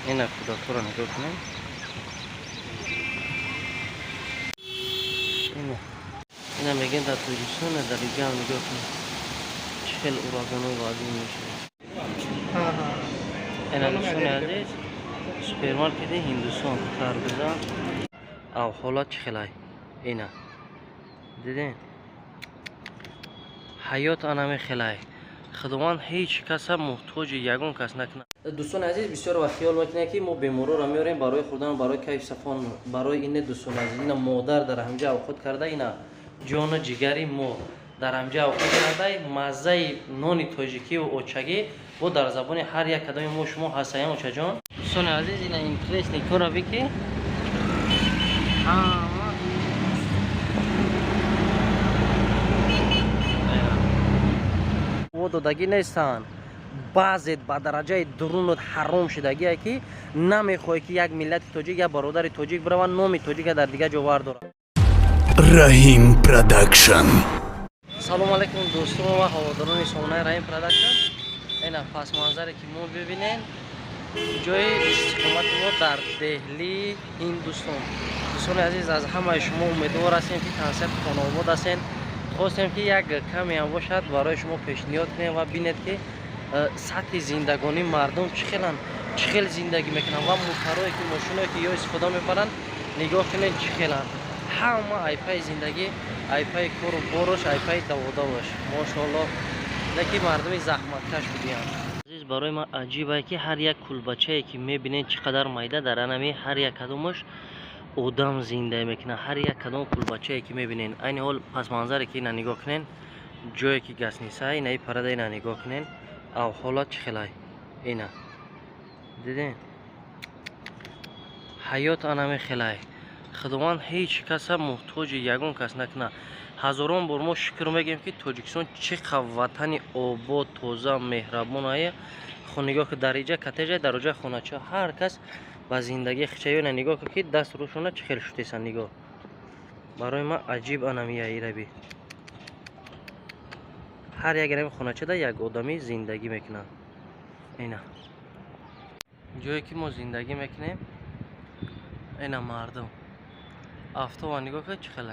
اینا کودک‌ها نگاه کنین. اینا میگن در تاجیکستان در اینجا نگاه کنین. چهل اوراگان‌های وادی میشه. اینا دوستان عزیز سوپرمارکت هندوستان خربزا او حالات چخلای اینا دیدین حیات آنمی خلای خدوان هیچ کس محتاج یگون کس نکنه. دوستان عزیز بسیار وقت خیال میکنه که ما بیمارا را میاریم برای خوردن برای کیف صفان برای این دوستان عزیز اینا مادر در همجا اوقات کرده اینا جان و جگری ما در همجا اوقات کرده مزه نان تاجیکی و اوچگی و در زبان هر یک کدام ما شما هستیم اوچا جان. دوستان عزیز اینا اینترست نیکورا بکی و دودگی نیستن بعضی با درجه درون و حرام شدگی که نمیخواد که یک ملت تاجیک یا برادر تاجیک بروند نام تاجیک در دیگه جوار داره. رحیم پروداکشن. سلام علیکم دوستان و هواداران سامانه رحیم پروداکشن. اینا پس منظره که ما ببینین جای استقامت ما در دهلی هندوستان. دوستان عزیز از همه شما امیدوار هستیم که کنسرت خانواده هستین. خواستیم که یک کمی هم باشد برای شما پیشنهاد کنیم و بینید که سطح زندگانی مردم چخیل زندگی میکنن و موترهایی که ماشینایی که یا استفاده میکنن نگاه کنید چخیلن همه ایپای زندگی ایپای کار و بارش ایپای دوادا باش ماشاءالله لکی مردم زحمت کش بودیم. عزیز برای ما عجیبه که هر یک کلبچه‌ای که میبینید چقدر میده در انمی هر یک کدومش آدم زنده میکنه. هر یک کدوم کلبچه‌ای که میبینین این حال پس منظری که اینا نگاه کنین جایی که گس نیست اینا ای پرده اینا نگاه کنین او حالات چخلای اینا دیدین حیات آنمی خلای خدوان هیچ کس محتاج یگون کس نکنه. هزاران بار ما شکر میگیم که تاجیکستان چه وطن آباد تازه مهربان است. خو نگاه که در اینجا کتیجه در اونجا خونه‌چه هر کس با زندگی خچایون نگاه که دست روشونه چه خیلی شتیسن نگاه برای ما عجیب انمیه ایره بی هر یک نمی خونه چه ده یک آدمی زندگی میکنه. اینا جایی که ما زندگی میکنیم اینا مردم افتا و نگاه که چه خیلی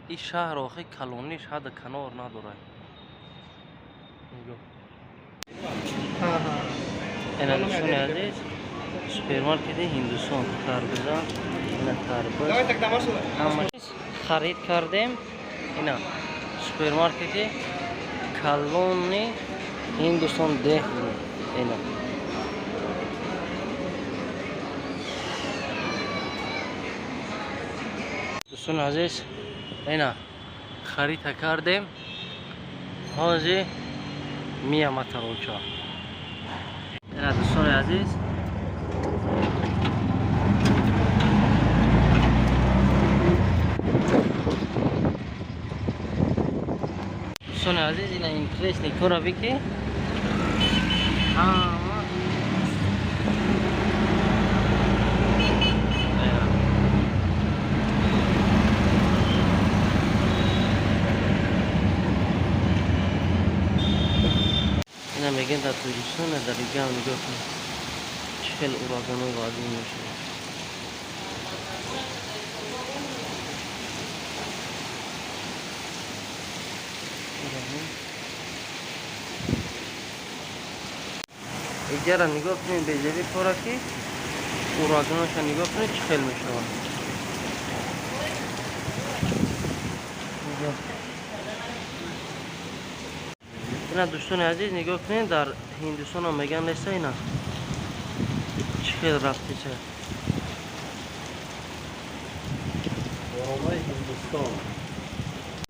این شهر آخه کلونیش حد کنار نداره نگاه اینا دوستان عزیز سوپرمارکت هندوستان خربزا اینا خربز همه خرید کردیم اینا سوپرمارکت کلونی هندوستان دهلی اینا دوستان عزیز اینا خرید کردیم حاضر میامد روچا اینا دوستان عزیز دوستان عزیز اینا اینترست نیکورا بکی اینا میگن در تاجیکستان در اینجا هم نگاه کنید چهل اوراگان‌های وادی میشه. اینجا را نگاه کنید به جوی کارا که اوراگانش را نگاه کنید چهل میشه. اینا دوستان عزیز نگاه کنید در هندوستان هم میگن لیسته اینا چهل رفتی چه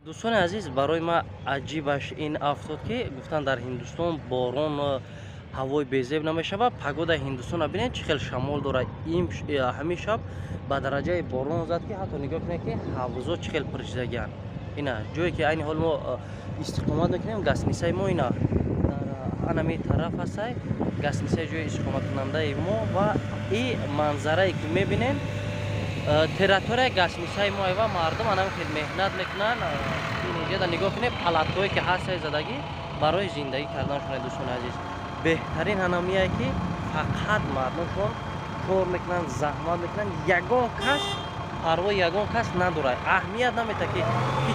دوستان عزیز برای ما عجیبش این افتاد که گفتن در هندوستان باران هوای بیزیب نمیشه و پگودا هندوستان ببینید چه خیلی شمال داره این همین شب با درجه باران زد که حتی نگاه کنید که حوضا چه خیلی پرچیدگیان اینا جایی که این حال ما استقامت میکنیم گسنیسه ما اینا در انمی طرف هست گسنیسه جای استقامت کننده ما و این منظره که میبینیم تراتور گسنیسه ما و مردم انم خیلی مهنت میکنن اینجا در نگاه کنید پلاتوی که هست زدگی برای زندگی کردن شما دوستان عزیز بهترین انمیه که фақат мардумшон кор мекунанд, заҳмат мекунанд, ягон кас парвои ягон кас надорад. аҳамият наметад ки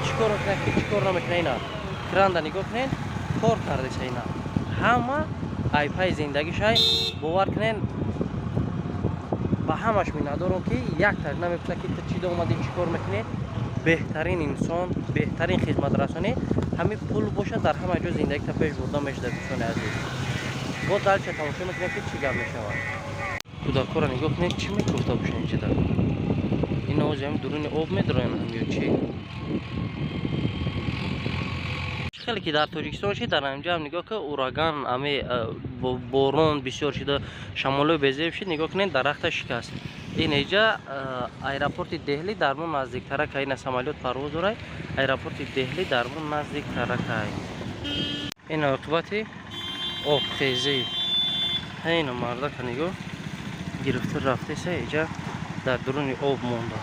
чӣ кор мекунад, ки чӣ кор намекунад. ина кранда нигоҳ кунед, кор кардеса. ина ҳама айпаи зиндагишай бовар кунед. ба ҳамаш миннатдорам ки як так намепурсад ки ту чида омадӣ, чӣ кор мекунед. беҳтарин инсон, беҳтарин хизматрасонӣ ҳамин пул бошад, дар ҳама ҷо зиндагита пеш бурда мешавад. дӯстони азиз, бо далча тамошо мекунем ки чӣ гап мешавад. кӯдакҳоро нигоҳ кунед, чӣ мекуфта бошанд чида. ина ози ҳам дуруни об медороянд ҳам ё чӣ. хеле ки дар тоҷикистон шид, дар ҳамҷо ҳам нигоҳ ки ураган, ами борон бисёр шида, шамолои безеб шид, нигоҳ кунед дарахта шикаст. ин эҷа аэропорти деҳлӣ дар мо наздиктаракай. ина самолёт парвоз дорад, аэропорти деҳлӣ дар мо наздиктаракай. ин оқибати обхезӣ. ина мардака нигоҳ гирифта рафтеса, эҷа дар дуруни об монда.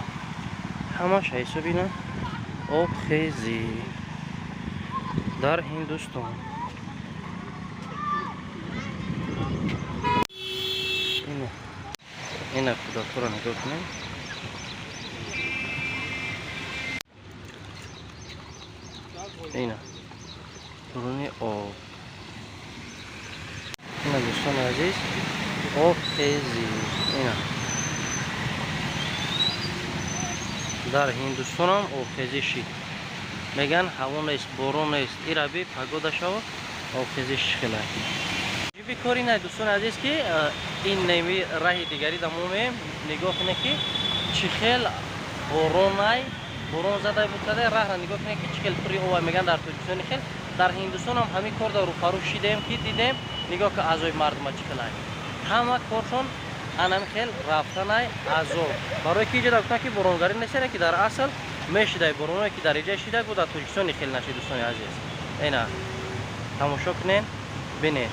ҳамаш ҳисоб ина обхезӣ дар Ҳиндустон. ина кӯдакҳоро нигоҳ кунед. ина дуруни об. ина дӯстони азиз, обхезӣ. ина дар Ҳиндустонам обхезӣ шид. меган ҳаво нест, борон нест, ираби пагода шава, обхезӣ шихелай. ҷиби кори най дӯстони азиз ки ин неми раҳи дигари дамо меем. нигоҳ кунед ки чӣ хел боронай, борон задай бутадай, раҳра нигоҳ кунед ки чӣ хел пури овай. меган дар тоҷикистони хел, дар Ҳиндустонам ҳамин кор дар рӯпарӯ шидем ки дидем. нигоҳ ки азои мардума чӣ хелай. ҳама коршон анам хел рафтанай азоб. барои ки иҷода гуфтанд ки боронгарӣ несера ки дар асл мешидай. бороное ки дар иҷа шидаг бо дар тоҷикистони хел нашид. дӯстони азиз, ина тамошо кунед, бинед.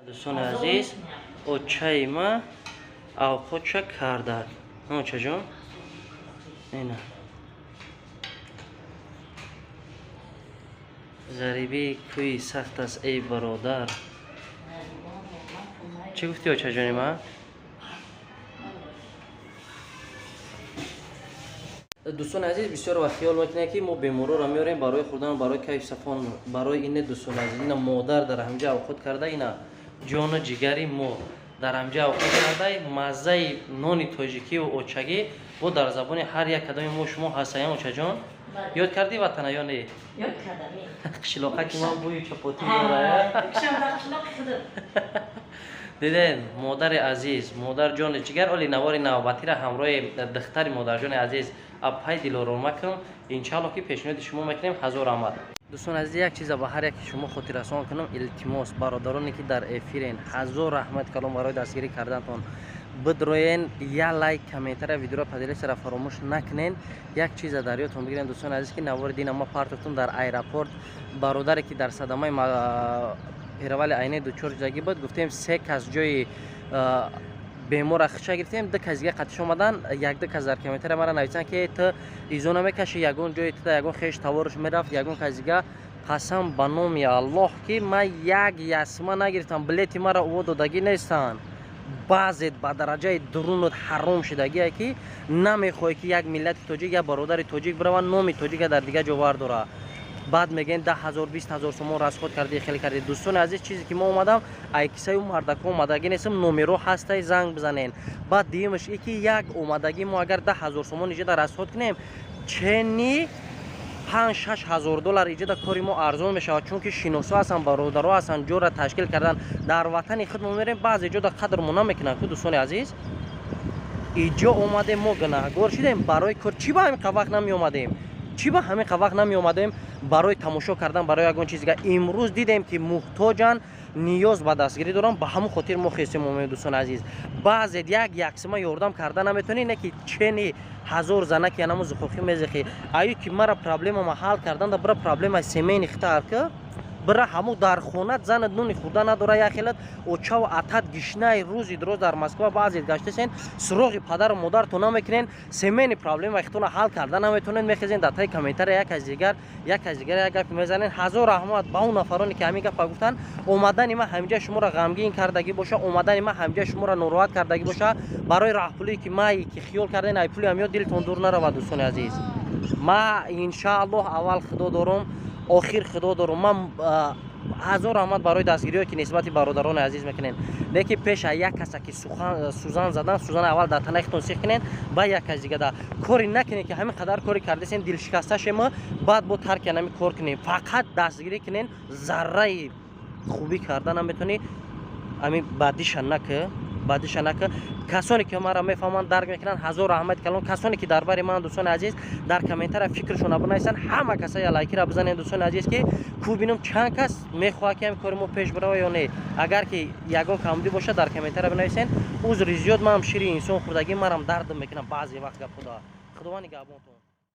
дӯстони азиз, очаи ма авқотша кардад. очаҷон, ина ғарибии кӯи сахт аст эй бародар. чӣ гуфти очаҷони ма? дӯстони азиз, бисёр вақт хиёл мекунем ки мо беморро меорем барои хӯрдан, барои кайф сафон, барои ине. дӯстони азиз, ина модар дар ҳамҷа авқот карда, ина ҷону ҷигари мо дар ҳамҷа авқот карда, маззаи нони тоҷикиву очагӣ бо дар забони ҳар як кадоми мо шумо ҳастаям. очаҷон, ёд кардӣ ватана ё не? Ёд кардам. қишлоқа ки ман бӯи чапоти дорад. диден модари азиз, модар ҷони ҷигар, оли навори навбатира ҳамроҳи духтари модарҷони азиз апай дилоромакам. иншаллоҳ ки пешниҳоди шумо мекунем. ҳазор раҳмат. дӯстони азиз, як чиза ба ҳар яки шумо хотиррасон кунам. илтимос, бародароне ки дар эфирен, ҳазор раҳмат калом барои дастгирӣ кардантон. бидроен я лайк, комментария, видеоро падилисара фаромӯш накунен. як чиза дар ёдтон бигирен дӯстони азиз ки навори дина ма партофтум дар аэропорт. бародаре ки дар садамаи пиравали айне дучор шудагӣ буд, гуфтем се кас ҷои бемора хиша гирифтем. ду кас дига қатиш омадан, як ду кас дар комментария мара нависанд ки ту изо намекаши, ягон ҷои туда ягон хеш таворуш мерафт. ягон кас дига қасам ба номи аллоҳ ки ман як ясма нагирифтам, билети мара ово додагӣ нестанд. баъзет ба дараҷаи дурунут ҳаром шудагие ки намехоҳӣ ки як миллати тоҷик, як бародари тоҷик бирава номи тоҷика дар дига ҷо вардора. баъд мегӯянд 10,000 20,000 сомон расход кардӣ, хеле кардӣ. дӯстони азиз, чизе ки мо омадам, ай кисаи мардако омадагӣ нестам, номеро ҳастай, занг бизанен. баъд диюмаш ин ки як омадагӣ мо агар 10,000 сомон иҷода расход кунем, чени 5-6 $, иҷода кори мо арзон мешавад, чунки шиносо ҳастанд, бародаро ҳастанд, ҷора ташкил кардан. дар ватани худ мо мерем, баъзе ҷода қадр мо намекунанд. ку дӯстони азиз, иҷо омадем, мо гунаҳгор шудем. барои кор чӣ ба ҳамин вақт намеомадем? чӣ ба ҳамин вақт намеомадем барои тамошо кардан, барои ягон чизга? имрӯз дидем ки муҳтоҷанд, نیاز به دستگیری دارم. به همون خاطر ما خواستیم اومد دوستان عزیز بعض یکسما یاردم کردن نمیتونی نه که چنی هزار زنک یا نمو زخوخی میزخی ایو که مرا پرابلم ما حل کردن دا برا پرابلم سیمین اختار که برا همو در خونت زن نون خورده نداره یا خیلت او چاو اتت گشنه روزی دروز در مسکو بعضی گشته سین سراغ پدر و مادر تو نمیکنین سیمین پرابلم وقتون حل کردن نمیتونین میخزین در تای کامنتر یک از دیگر یک گپ میزنین. هزار رحمت با اون نفرانی که همین گپ گفتن اومدن ما همینجا شما را غمگین کردگی باشه اومدن ما همینجا شما را ناراحت کردگی باشه برای راه پولی که ما که خیال کردین ای پولی هم دلتون دور نره دوستان عزیز. ما ان شاء الله اول خدا دارم آخر خدا دارم. من هزار رحمت برای دستگیری که نسبت برادران عزیز میکنین لیکن پیش یک کسی که سوزن زدن سوزن اول در تنختون سیخ کنین با یک کس دیگه کاری نکنین که همین قدر کاری کرده سین دل شکسته شما بعد با ترک نمی کار کنین فقط دستگیری کنین ذره خوبی کردن هم میتونی همین بعدیش نکه کسانی که ما را میفهمن درک میکنن هزار رحمت کلام. کسانی که درباره من دوستان عزیز در کامنتر فکرشون بنویسن همه کسای لایکی را بزنین دوستان عزیز که کو ببینم چند کس میخواد که کارمو پیش بره یا نه. اگر که یگان کامدی باشه در کامنتر بنویسین. عذر زیاد من هم شیری انسان خوردگی منم درد میکنم بعضی وقت خدا نگهبانتون.